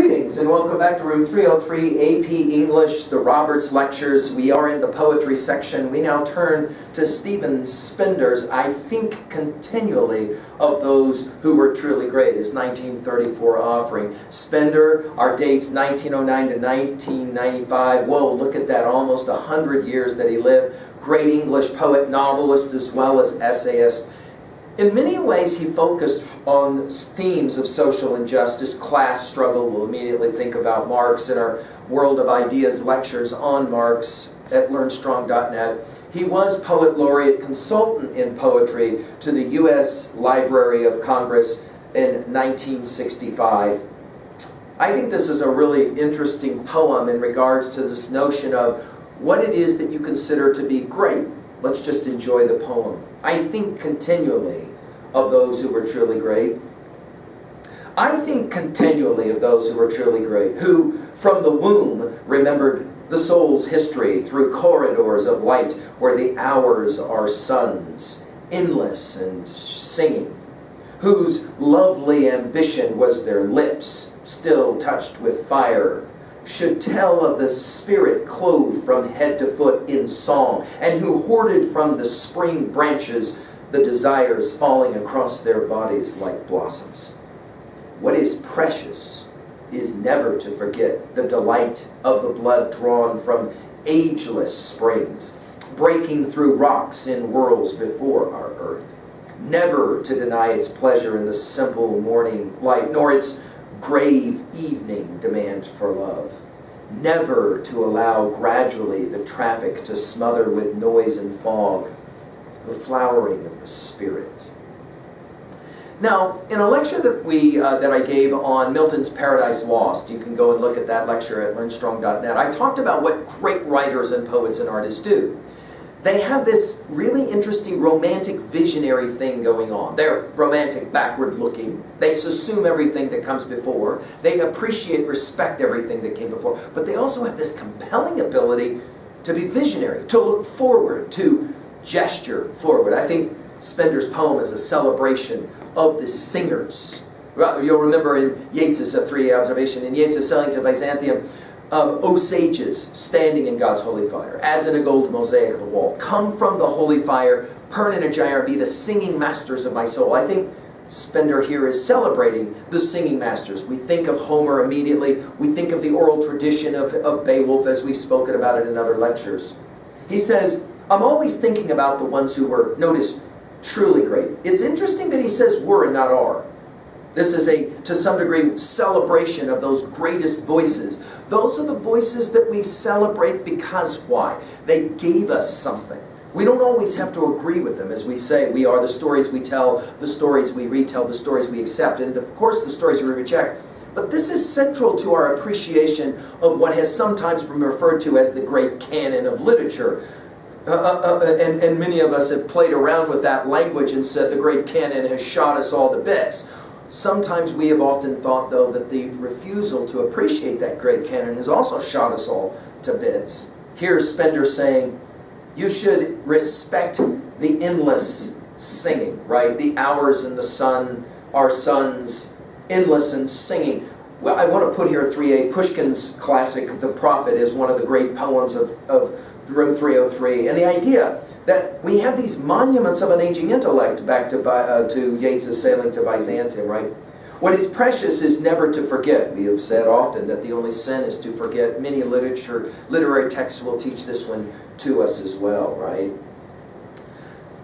Greetings and welcome back to room 303, AP English, the Roberts Lectures. We are in the poetry section. We now turn to Stephen Spender's I Think Continually of Those Who Were Truly Great, his 1934 offering. Spender, our dates 1909 to 1995. Whoa, look at that, almost 100 years that he lived. Great English poet, novelist, as well as essayist. In many ways, he focused on themes of social injustice, class struggle. We'll immediately think about Marx in our World of Ideas lectures on Marx at learnstrong.net. He was Poet Laureate Consultant in Poetry to the U.S. Library of Congress in 1965. I think this is a really interesting poem in regards to this notion of what it is that you consider to be great. Let's just enjoy the poem. I think continually of those who were truly great. I think continually of those who were truly great, who from the womb remembered the soul's history through corridors of light where the hours are suns, endless and singing, whose lovely ambition was their lips, still touched with fire, should tell of the spirit clothed from head to foot in song, and who hoarded from the spring branches the desires falling across their bodies like blossoms. What is precious is never to forget the delight of the blood drawn from ageless springs, breaking through rocks in whirls before our earth. Never to deny its pleasure in the simple morning light, nor its grave evening demand for love. Never to allow gradually the traffic to smother with noise and fog the flowering of the spirit. Now, in a lecture that I gave on Milton's Paradise Lost, you can go and look at that lecture at learnstrong.net, I talked about what great writers and poets and artists do. They have this really interesting romantic visionary thing going on. They're romantic, backward looking. They assume everything that comes before. They appreciate, respect everything that came before. But they also have this compelling ability to be visionary, to look forward, to gesture forward. I think Spender's poem is a celebration of the singers. Well, you'll remember in Yeats's A Three Observation, in Yeats's Sailing to Byzantium, O sages, standing in God's holy fire, as in a gold mosaic of a wall, come from the holy fire, burn in a gyre, be the singing masters of my soul. I think Spender here is celebrating the singing masters. We think of Homer immediately. We think of the oral tradition of Beowulf, as we've spoken about it in other lectures. He says, I'm always thinking about the ones who were, notice, truly great. It's interesting that he says were and not are. This is to some degree, celebration of those greatest voices. Those are the voices that we celebrate because why? They gave us something. We don't always have to agree with them. As we say, we are the stories we tell, the stories we retell, the stories we accept, and of course the stories we reject. But this is central to our appreciation of what has sometimes been referred to as the Great Canon of literature. And many of us have played around with that language and said the Great Canon has shot us all to bits. Sometimes we have often thought, though, that the refusal to appreciate that Great Canon has also shot us all to bits. Here's Spender saying, you should respect the endless singing, right? The hours in the sun are suns, endless and singing. Well, I want to put here 3A, Pushkin's classic, The Prophet, is one of the great poems of room 303. And the idea that we have these monuments of an aging intellect back to Yeats's Sailing to Byzantium, right? What is precious is never to forget. We have said often that the only sin is to forget. Many literary texts will teach this one to us as well, right?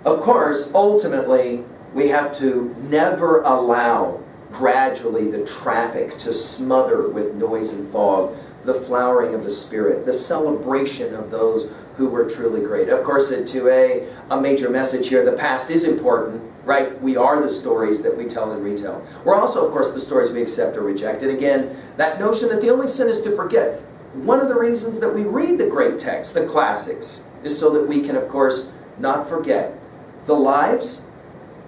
Of course, ultimately, we have to never allow gradually the traffic to smother with noise and fog the flowering of the spirit, the celebration of those who were truly great. Of course, at 2A, a major message here, the past is important, right? We are the stories that we tell and retell. We're also, of course, the stories we accept or reject. And again, that notion that the only sin is to forget. One of the reasons that we read the great texts, the classics, is so that we can, of course, not forget the lives,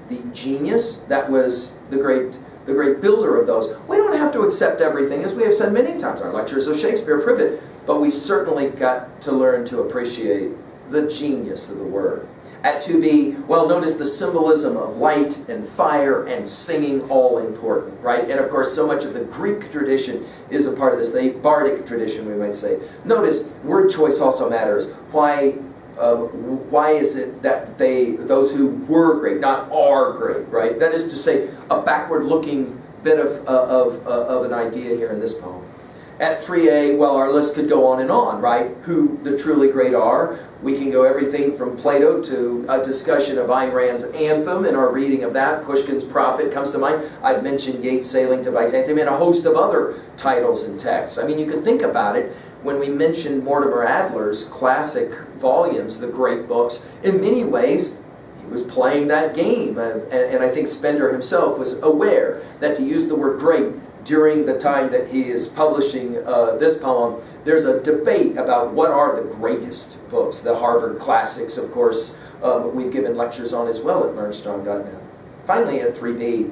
the genius that was the great builder of those. We don't have to accept everything, as we have said many times in our lectures of Shakespeare, Privet, but we certainly got to learn to appreciate the genius of the word. At 2b, well, notice the symbolism of light and fire and singing, all important, right? And of course, so much of the Greek tradition is a part of this, the bardic tradition, we might say. Notice, word choice also matters. Why is it that those who were great, not are great, right? That is to say, a backward-looking bit of an idea here in this poem. At 3a, well, our list could go on and on, right? Who the truly great are. We can go everything from Plato to a discussion of Ayn Rand's Anthem in our reading of that. Pushkin's Prophet comes to mind. I've mentioned Yeats' Sailing to Byzantium and a host of other titles and texts. I mean, you can think about it. When we mentioned Mortimer Adler's classic volumes, the great books, in many ways, he was playing that game. And I think Spender himself was aware that to use the word great during the time that he is publishing this poem, there's a debate about what are the greatest books. The Harvard classics, of course, we've given lectures on as well at learnstrong.net. Finally, at 3b,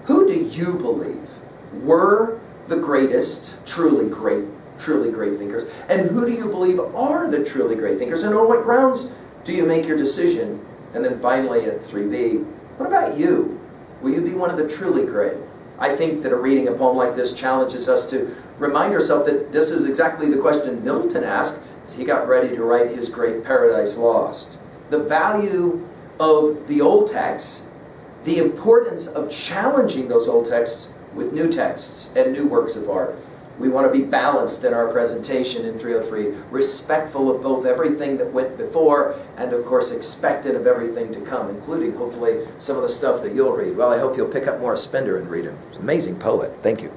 who do you believe were the greatest, truly great thinkers? And who do you believe are the truly great thinkers? And on what grounds do you make your decision? And then finally, at 3b, what about you? Will you be one of the truly great? I think that a reading a poem like this challenges us to remind ourselves that this is exactly the question Milton asked as he got ready to write his great Paradise Lost. The value of the old texts, the importance of challenging those old texts with new texts and new works of art. We want to be balanced in our presentation in 303, respectful of both everything that went before and, of course, expectant of everything to come, including, hopefully, some of the stuff that you'll read. Well, I hope you'll pick up more Spender and read him. He's an amazing poet. Thank you.